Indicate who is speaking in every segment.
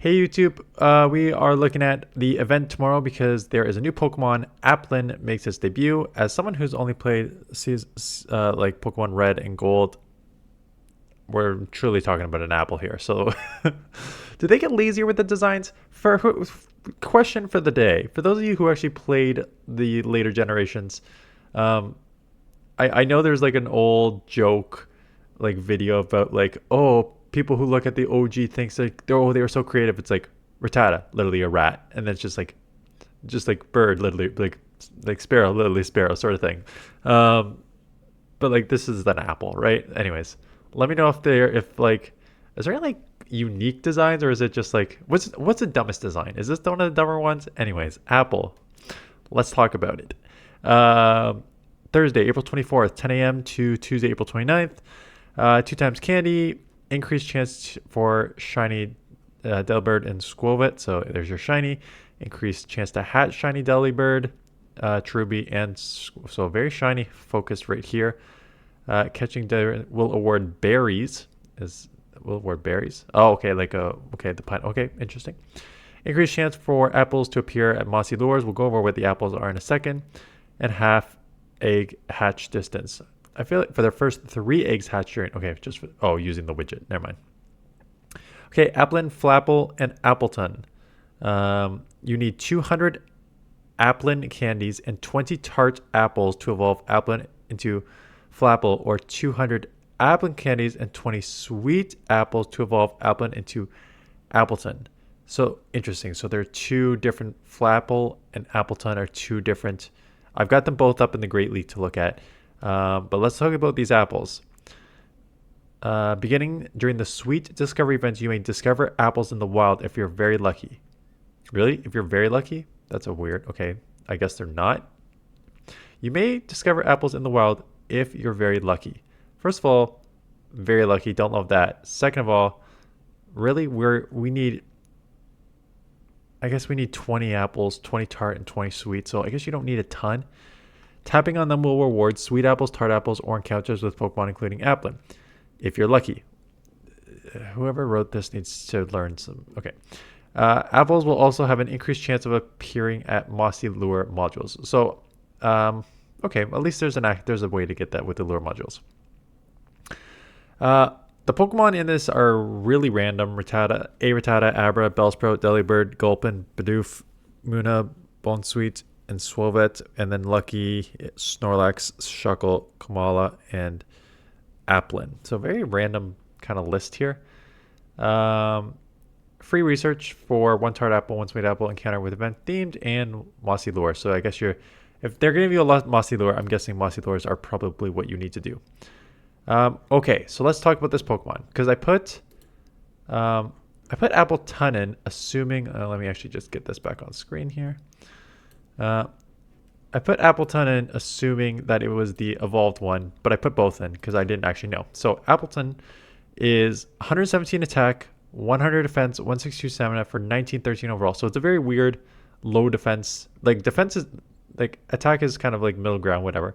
Speaker 1: Hey YouTube, we are looking at the event tomorrow because there is a new Pokemon. APPLETUN makes its debut. As someone who's only played like Pokemon Red and Gold, we're truly talking about an apple here. So, do they get lazier with the designs? Question for the day: for those of you who actually played the later generations, um, I know there's like an old joke like video about like, oh, people who look at the OG thinks like they were so creative. It's like Rattata, literally a rat, and then it's just like bird, literally like sparrow, literally sparrow sort of thing. But like this is an apple, right? Anyways, let me know if like is there any like unique designs, or is it just like what's the dumbest design? Is this one of the dumber ones? Anyways, apple. Let's talk about it. Thursday, April 24th, 10 a.m. to Tuesday, April 29th. 2 times candy, increased chance for shiny Delibird and Squovet. So there's your shiny. Increased chance to hatch shiny Delibird, Cherubi, and so very shiny focused right here. Catching will award berries. Will award berries. Oh, okay, okay, the plant. Okay, interesting. Increased chance for apples to appear at mossy lures. We'll go over what the apples are in a second. And half egg hatch distance. I feel like for their first 3 eggs hatched during, okay, using the widget. Never mind. Okay, APPLETUN, FLAPPLE, and APPLETUN. You need 200 APPLETUN candies and 20 tart apples to evolve APPLETUN into FLAPPLE, or 200 APPLETUN candies and 20 sweet apples to evolve APPLETUN into APPLETUN. So interesting. So there are 2 different FLAPPLE and APPLETUN are 2 different. I've got them both up in the Great League to look at. But let's talk about these apples. Beginning during the Sweet Discovery event, you may discover apples in the wild if you're very lucky. Really? If you're very lucky? That's a weird. Okay, I guess they're not. You may discover apples in the wild if you're very lucky. First of all, very lucky. Don't love that. Second of all, really, we need. I guess we need 20 apples, 20 tart, and 20 sweet. So I guess you don't need a ton. Tapping on them will reward sweet apples, tart apples, or encounters with Pokemon, including APPLETUN, if you're lucky. Whoever wrote this needs to learn some. Okay. Apples will also have an increased chance of appearing at mossy lure modules. So, okay, at least there's a way to get that with the lure modules. The Pokemon in this are really random. Rattata, Abra, Bellsprout, Delibird, Gulpin, Bidoof, Munna, Bonsweet, and Swovet, and then Lucky, Snorlax, Shuckle, Kamala, and APPLETUN. So very random kind of list here. Free research for 1 tart apple, 1 sweet apple encounter with event themed and mossy lure. So I guess if they're going to give you a lot mossy lure, I'm guessing mossy lures are probably what you need to do. Okay, so let's talk about this Pokemon because I put APPLETUN in, assuming. Let me actually just get this back on screen here. I put APPLETUN in assuming that it was the evolved one, but I put both in because I didn't actually know. So APPLETUN is 117 attack, 100 defense, 162 stamina for 1913 overall. So it's a very weird low defense. Like defense is like attack is kind of like middle ground, whatever.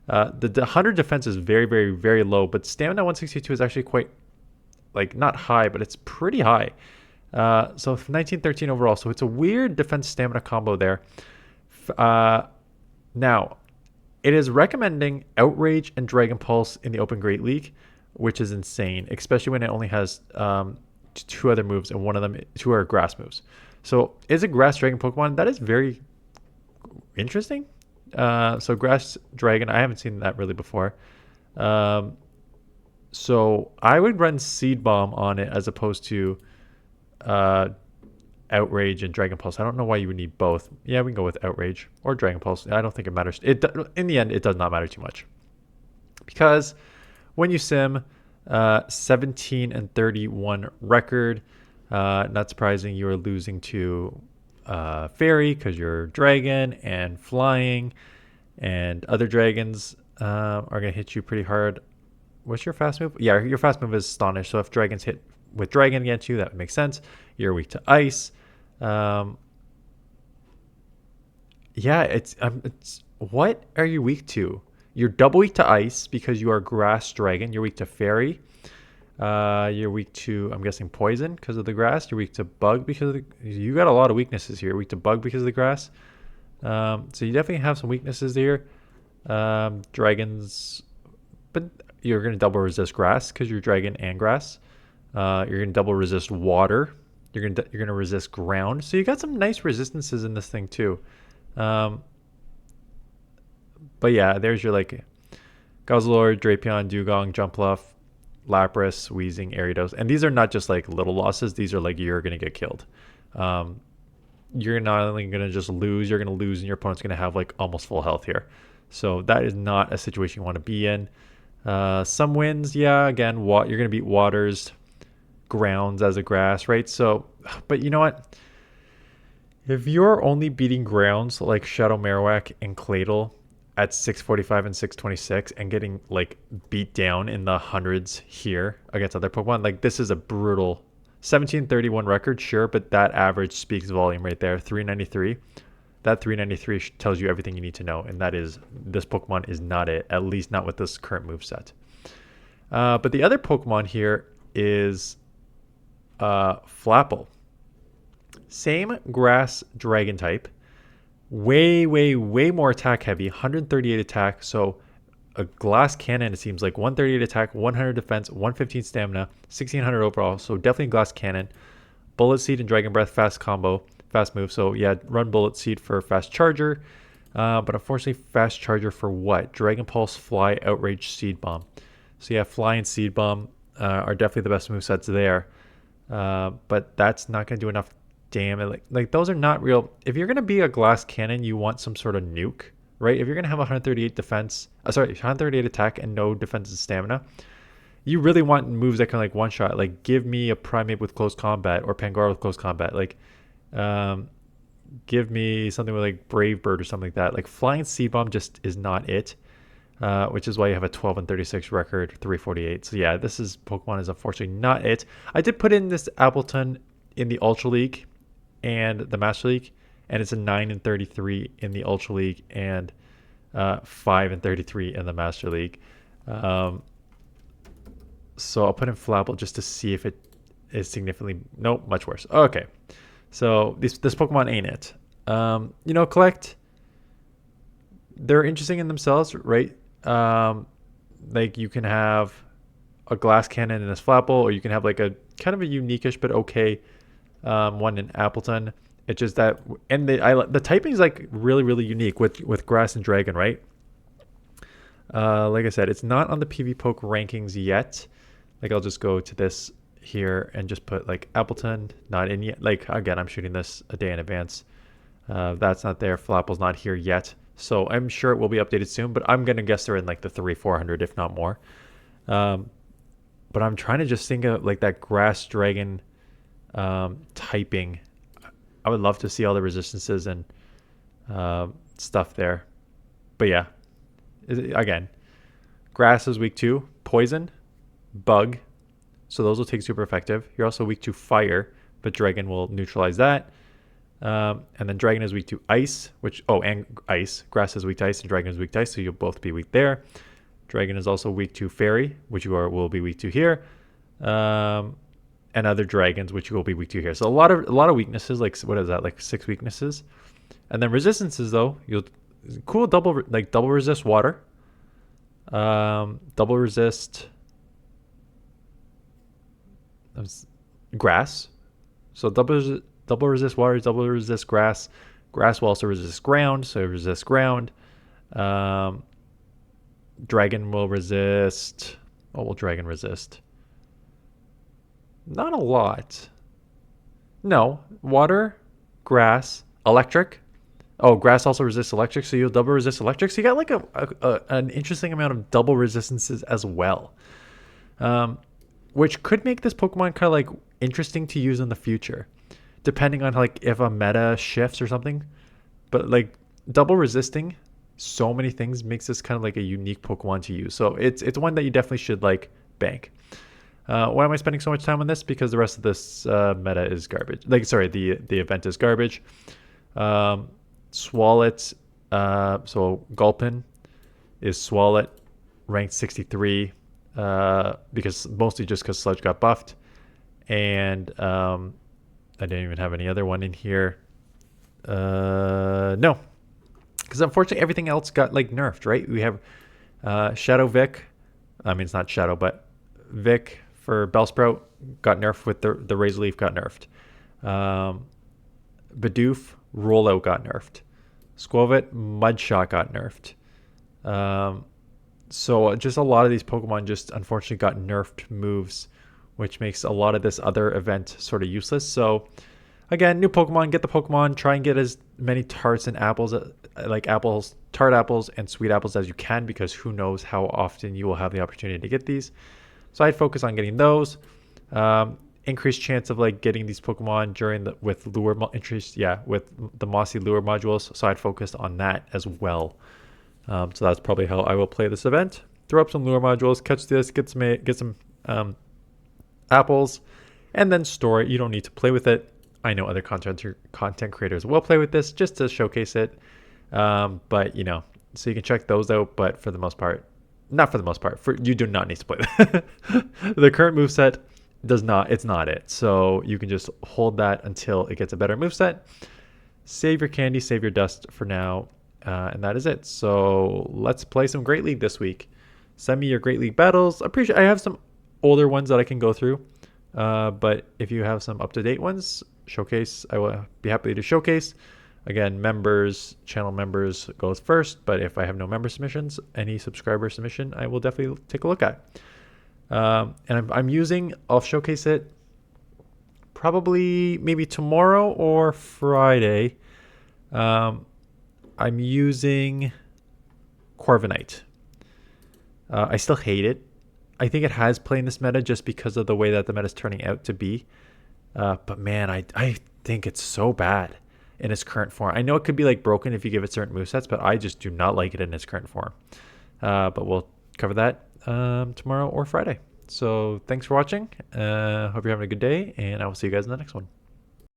Speaker 1: The 100 defense is very, very, very low, but stamina 162 is actually quite like not high, but it's pretty high. So 1913 overall. So it's a weird defense stamina combo there. Now, it is recommending Outrage and Dragon Pulse in the Open Great League, which is insane, especially when it only has 2 other moves, and one of them 2 are grass moves. So is a Grass Dragon Pokemon? That is very interesting. So Grass Dragon, I haven't seen that really before. So I would run Seed Bomb on it as opposed to Outrage and Dragon Pulse. I don't know why you would need both. Yeah, we can go with Outrage or Dragon Pulse. I don't think it matters. In the end, it does not matter too much because when you sim 17 and 31 record, not surprising you are losing to Fairy because you're Dragon and Flying, and other dragons are gonna hit you pretty hard. What's your fast move? Yeah, your fast move is Astonish. So if dragons hit with Dragon against you, that would make sense. You're weak to Ice. Yeah, it's what are you weak to? You're double weak to Ice because you are Grass Dragon. You're weak to Fairy. You're weak to, I'm guessing, poison because of the grass. You're weak to bug because of you got a lot of weaknesses here. You're weak to bug because of the grass. So you definitely have some weaknesses here. Dragons, but you're going to double resist grass because you're dragon and grass. You're going to double resist water. You're going to resist ground. So you got some nice resistances in this thing too. But yeah, there's your like Guzzlord, Drapion, Dugong, Jumpluff, Lapras, Weezing, Ariados. And these are not just like little losses. These are like you're going to get killed. You're not only going to just lose, you're going to lose and your opponent's going to have like almost full health here. So that is not a situation you want to be in. Some wins, yeah, again, you're going to beat waters, grounds as a grass, right? So, but you know what? If you're only beating grounds like Shadow Marowak and Claydol at 645 and 626 and getting like beat down in the hundreds here against other Pokemon, like this is a brutal 1731 record, sure, but that average speaks volume right there. 393. That 393 tells you everything you need to know, and that is this Pokemon is not it, at least not with this current moveset. But the other Pokemon here is FLAPPLE. Same grass dragon type, way more attack heavy, 138 attack, so a glass cannon, it seems like 138 attack, 100 defense, 115 stamina, 1600 overall, so definitely glass cannon. Bullet Seed and Dragon Breath, fast combo, fast move. So yeah, run Bullet Seed for fast charger, but unfortunately fast charger for what? Dragon Pulse, Fly, Outrage, Seed Bomb. So yeah, Fly and Seed Bomb are definitely the best movesets there, but that's not going to do enough damage. Like those are not real. If you're going to be a glass cannon, you want some sort of nuke, right? If you're going to have 138 defense, 138 attack and no defense and stamina, you really want moves that can like one shot. Like give me a Primate with close combat or Pangoro with close combat. Like give me something with like Brave Bird or something like that. Like Flying Seed Bomb just is not it, which is why you have a 12 and 36 record, 348. So yeah, this is Pokemon is unfortunately not it. I did put in this Appletun in the Ultra League and the Master League, and it's a 9 and 33 in the Ultra League and 5 and 33 in the Master League. So I'll put in FLAPPLE just to see if it is significantly... Nope, much worse. Okay. So this Pokemon ain't it. You know, Collect, they're interesting in themselves, right? Like you can have a glass cannon in this FLAPPLE, or you can have like a kind of a unique-ish but okay one in Appletun. It's just that, and the typing is like really unique with grass and dragon, right? Like I said, it's not on the PV Poke rankings yet. Like I'll just go to this here and just put like Appletun not in yet. Like again, I'm shooting this a day in advance. That's not there. FLAPPLE's not here yet, so I'm sure it will be updated soon. But I'm gonna guess they're in like the 300-400, if not more. But I'm trying to just think of like that grass dragon typing. I would love to see all the resistances and stuff there. But yeah, again, grass is weak to poison, bug, so those will take super effective. You're also weak to fire, but dragon will neutralize that. And then dragon is weak to ice, and ice. Grass is weak to ice and dragon is weak to ice, so you'll both be weak there. Dragon is also weak to fairy, which will be weak to here. And other dragons, which you will be weak to here. So a lot of weaknesses, like what is that, like 6 weaknesses. And then resistances though, you'll double resist water, double resist grass. So double resist water, double resist grass. Grass will also resist ground, so resist ground. Dragon will resist. What will dragon resist? Not a lot. No. Water, grass, electric. Oh, grass also resists electric, so you'll double resist electric. So you got like an interesting amount of double resistances as well. Which could make this Pokemon kind of like interesting to use in the future, depending on like if a meta shifts or something. But like double resisting so many things makes this kind of like a unique Pokemon to use. So it's one that you definitely should like bank. Why am I spending so much time on this? Because the rest of this meta is garbage. Like, sorry, the event is garbage. Swallet, so Gulpin is Swallet, ranked 63. because mostly just because Sludge got buffed, and I didn't even have any other one in here. No, because unfortunately everything else got like nerfed, right? We have Shadow Vic. I mean, it's not Shadow, but Vic for Bellsprout got nerfed with the Razor Leaf got nerfed. Bidoof Rollout got nerfed. Squovit Mudshot got nerfed. So just a lot of these Pokemon just unfortunately got nerfed moves, which makes a lot of this other event sort of useless. So again, new Pokemon, get the Pokemon, try and get as many tarts and apples, like apples, tart apples and sweet apples as you can, because who knows how often you will have the opportunity to get these. So I'd focus on getting those. Increased chance of like getting these Pokemon during the with lure interest, with the mossy lure modules. So I'd focus on that as well. So that's probably how I will play this event. Throw up some lure modules, catch this, get some apples, and then store it. You don't need to play with it. I know other content creators will play with this just to showcase it. But you know, so you can check those out. But for the most part, not for the most part, you do not need to play that. The current moveset does not, it's not it. So you can just hold that until it gets a better moveset. Save your candy, save your dust for now. And that is it. So let's play some Great League this week. Send me your Great League battles. I have some older ones that I can go through. But if you have some up-to-date ones, showcase. I will be happy to showcase. Again, members, channel members goes first. But if I have no member submissions, any subscriber submission, I will definitely take a look at. And I'm using, I'll showcase it probably maybe tomorrow or Friday. I'm using Corviknight. I still hate it. I think it has played in this meta just because of the way that the meta is turning out to be. But man, I think it's so bad in its current form. I know it could be like broken if you give it certain movesets, but I just do not like it in its current form. But we'll cover that tomorrow or Friday. So thanks for watching. Hope you're having a good day, and I will see you guys in the next one.